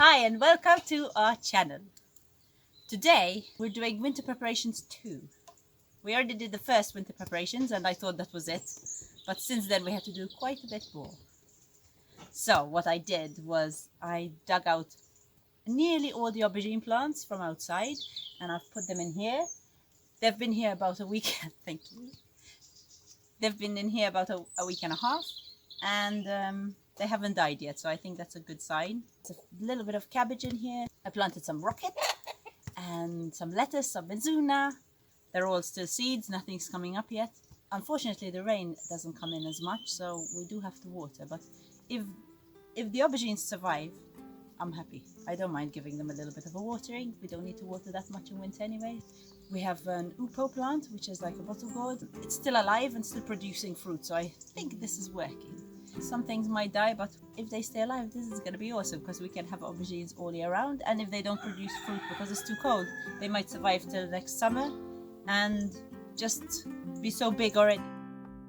Hi and welcome to our channel. Today we're doing winter preparations 2. We already did the first winter preparations and I thought that was it, but since then we had to do quite a bit more. So what I did was I dug out nearly all the aubergine plants from outside and I've put them in here. They've been here about a week. Thank you. They've been in here about a week and a half and they haven't died yet, so I think that's a good sign. There's a little bit of cabbage in here. I planted some rocket and some lettuce, some mizuna. They're all still seeds, nothing's coming up yet. Unfortunately, the rain doesn't come in as much, so we do have to water. But if the aubergines survive, I'm happy. I don't mind giving them a little bit of a watering. We don't need to water that much in winter anyway. We have an upo plant, which is like a bottle gourd. It's still alive and still producing fruit, so I think this is working. Some things might die, but if they stay alive, this is going to be awesome because we can have aubergines all year round. And if they don't produce fruit because it's too cold, they might survive till next summer and just be so big already.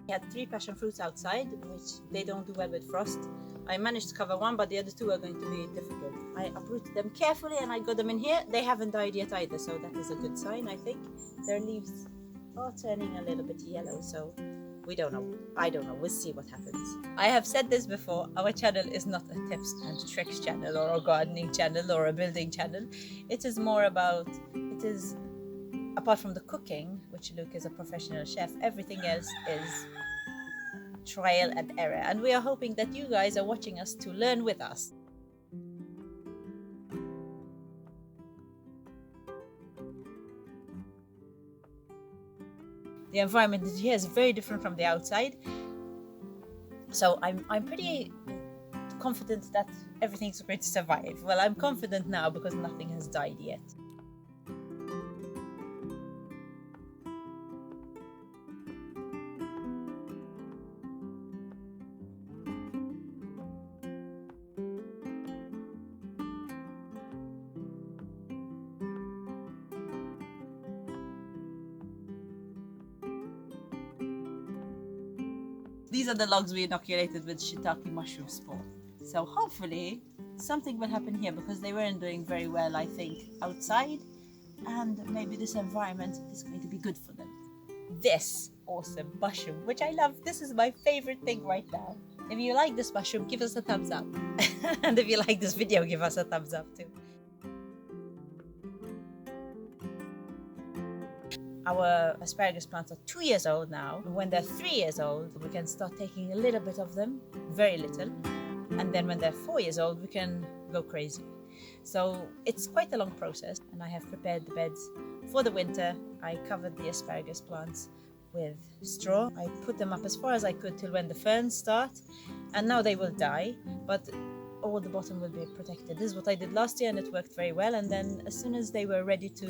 We had 3 passion fruits outside, which they don't do well with frost. I managed to cover one, but the other 2 are going to be difficult. I uprooted them carefully and I got them in here. They haven't died yet either, so that is a good sign, I think. Their leaves are turning a little bit yellow, so we don't know. I don't know. We'll see what happens. I have said this before. Our channel is not a tips and tricks channel or a gardening channel or a building channel. It is more about, apart from the cooking, which Luke is a professional chef, everything else is trial and error. And we are hoping that you guys are watching us to learn with us. The environment here is very different from the outside. So I'm pretty confident that everything's going to survive. Well, I'm confident now because nothing has died yet. These are the logs we inoculated with shiitake mushroom spore. So hopefully something will happen here because they weren't doing very well, I think, outside. And maybe this environment is going to be good for them. This awesome mushroom, which I love. This is my favorite thing right now. If you like this mushroom, give us a thumbs up. And if you like this video, give us a thumbs up too. Our asparagus plants are 2 years old now. When they're 3 years old, we can start taking a little bit of them, very little. And then when they're 4 years old, we can go crazy. So it's quite a long process. And I have prepared the beds for the winter. I covered the asparagus plants with straw. I put them up as far as I could till when the ferns start. And now they will die, but all the bottom will be protected. This is what I did last year and it worked very well. And then as soon as they were ready to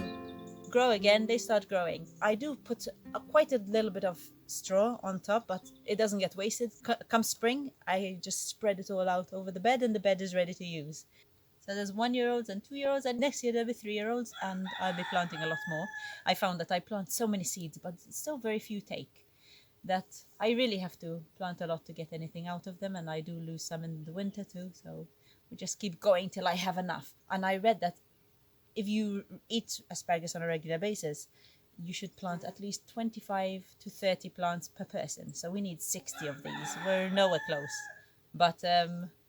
grow again, they start growing. I do put quite a little bit of straw on top, but it doesn't get wasted. Come spring, I just spread it all out over the bed and the bed is ready to use. So there's 1-year-olds and 2-year-olds, and next year there'll be 3-year-olds, and I'll be planting a lot more. I found that I plant so many seeds, but still very few take, that I really have to plant a lot to get anything out of them, and I do lose some in the winter too, so we just keep going till I have enough. And I read that if you eat asparagus on a regular basis, you should plant at least 25 to 30 plants per person. So we need 60 of these. We're nowhere close. But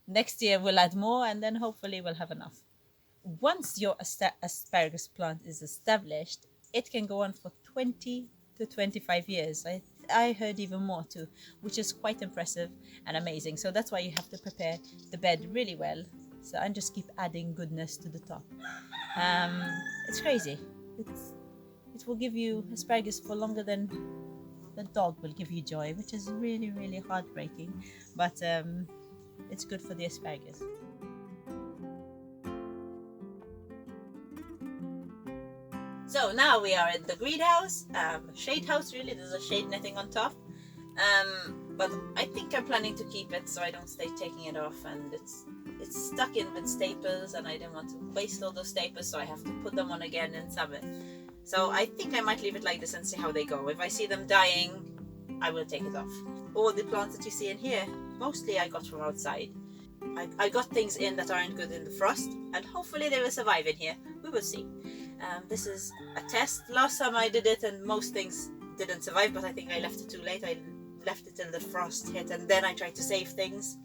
next year we'll add more and then hopefully we'll have enough. Once your asparagus plant is established, it can go on for 20 to 25 years. I heard even more too, which is quite impressive and amazing. So that's why you have to prepare the bed really well. So and just keep adding goodness to the top. It's crazy. It will give you asparagus for longer than the dog will give you joy, which is really, really heartbreaking. But it's good for the asparagus. So now we are in the greenhouse, shade house really. There's a shade netting on top. But I think I'm planning to keep it so I don't stay taking it off, and it's stuck in with staples and I don't want to waste all those staples, so I have to put them on again in summer. So I think I might leave it like this and see how they go. If I see them dying, I will take it off. All the plants that you see in here, mostly I got from outside. I got things in that aren't good in the frost, and hopefully they will survive in here. We will see. This is a test. Last time I did it and most things didn't survive, but I think I left it too late. I left it till the frost hit and then I tried to save things.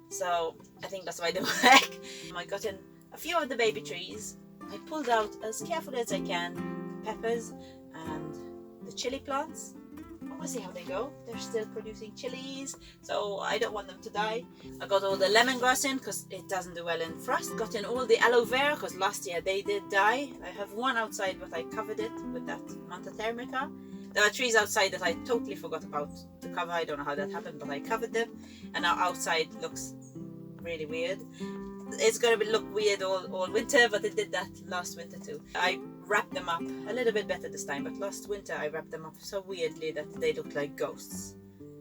So I think that's why they work. I got in a few of the baby trees. I pulled out as carefully as I can the peppers and the chili plants. I want to see how they go. They're still producing chilies, so I don't want them to die. I got all the lemongrass in because it doesn't do well in frost. Got in all the aloe vera because last year they did die. I have one outside, but I covered it with that Manta Thermica. There are trees outside that I totally forgot about to cover. I don't know how that happened, but I covered them. And now outside looks really weird. It's going to look weird all winter, but it did that last winter too. I wrapped them up a little bit better this time, but last winter I wrapped them up so weirdly that they looked like ghosts.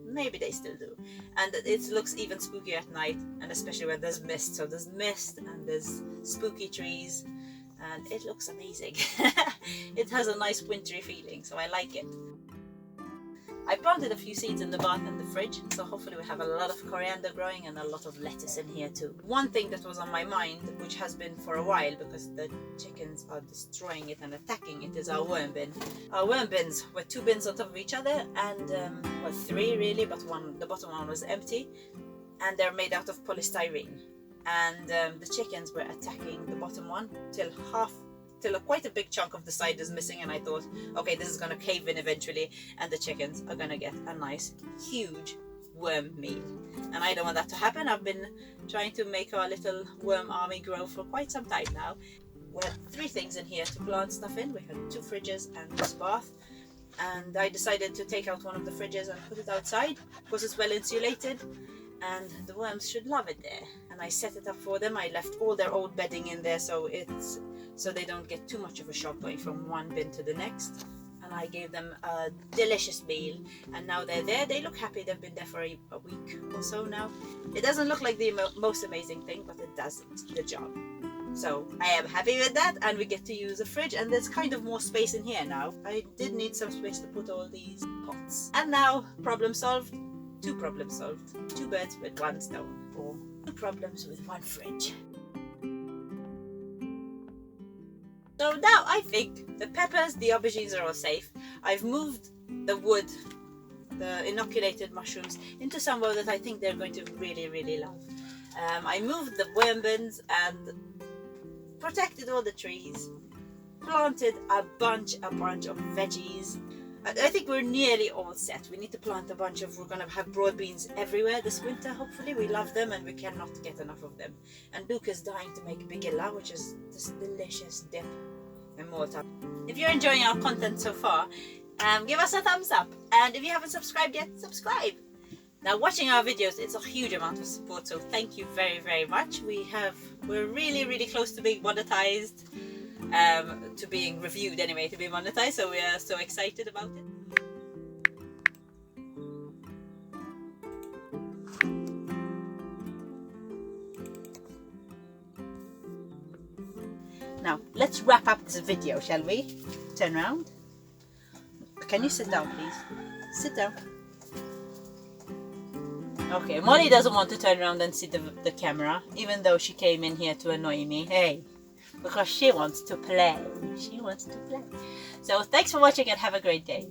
Maybe they still do. And it looks even spookier at night, and especially when there's mist. So there's mist and there's spooky trees, and it looks amazing. It has a nice wintry feeling, so I like it. I planted a few seeds in the bath and the fridge, so hopefully we have a lot of coriander growing and a lot of lettuce in here too. One thing that was on my mind, which has been for a while because the chickens are destroying it and attacking it, is our worm bin. Our worm bins were 2 bins on top of each other, and well, 3 really, but the bottom one was empty, and they're made out of polystyrene. And the chickens were attacking the bottom one till quite a big chunk of the side is missing, and I thought, okay, this is going to cave in eventually and the chickens are going to get a nice huge worm meal, and I don't want that to happen. I've been trying to make our little worm army grow for quite some time now. We had 3 things in here to plant stuff in. We had 2 fridges and this bath, and I decided to take out one of the fridges and put it outside because it's well insulated and the worms should love it there. And I set it up for them. I left all their old bedding in there so they don't get too much of a shock going from one bin to the next. And I gave them a delicious meal, and now they're there. They look happy. They've been there for a week or so now. It doesn't look like the most amazing thing, but it does the job. So I am happy with that, and we get to use a fridge, and there's kind of more space in here now. I did need some space to put all these pots. And now, problem solved. 2 problems solved. 2 birds with 1 stone, or 2 problems with 1 fridge. So now I think the peppers, the aubergines are all safe. I've moved the wood, the inoculated mushrooms, into somewhere that I think they're going to really, really love. I moved the worm bins and protected all the trees, planted a bunch of veggies. I think we're nearly all set. We need to plant we're going to have broad beans everywhere this winter, hopefully. We love them and we cannot get enough of them. And Luke is dying to make bigilla, which is this delicious dip in Malta. If you're enjoying our content so far, give us a thumbs up. And if you haven't subscribed yet, subscribe. Now, watching our videos, it's a huge amount of support, so thank you very, very much. We're really, really close to being monetized. To being reviewed anyway, to be monetized, so we are so excited about it. Now let's wrap up this video, shall we? Turn around. Can you sit down, please? Sit down. Okay, Molly doesn't want to turn around and see the camera, even though she came in here to annoy me. Hey, because she wants to play. She wants to play. So thanks for watching and have a great day.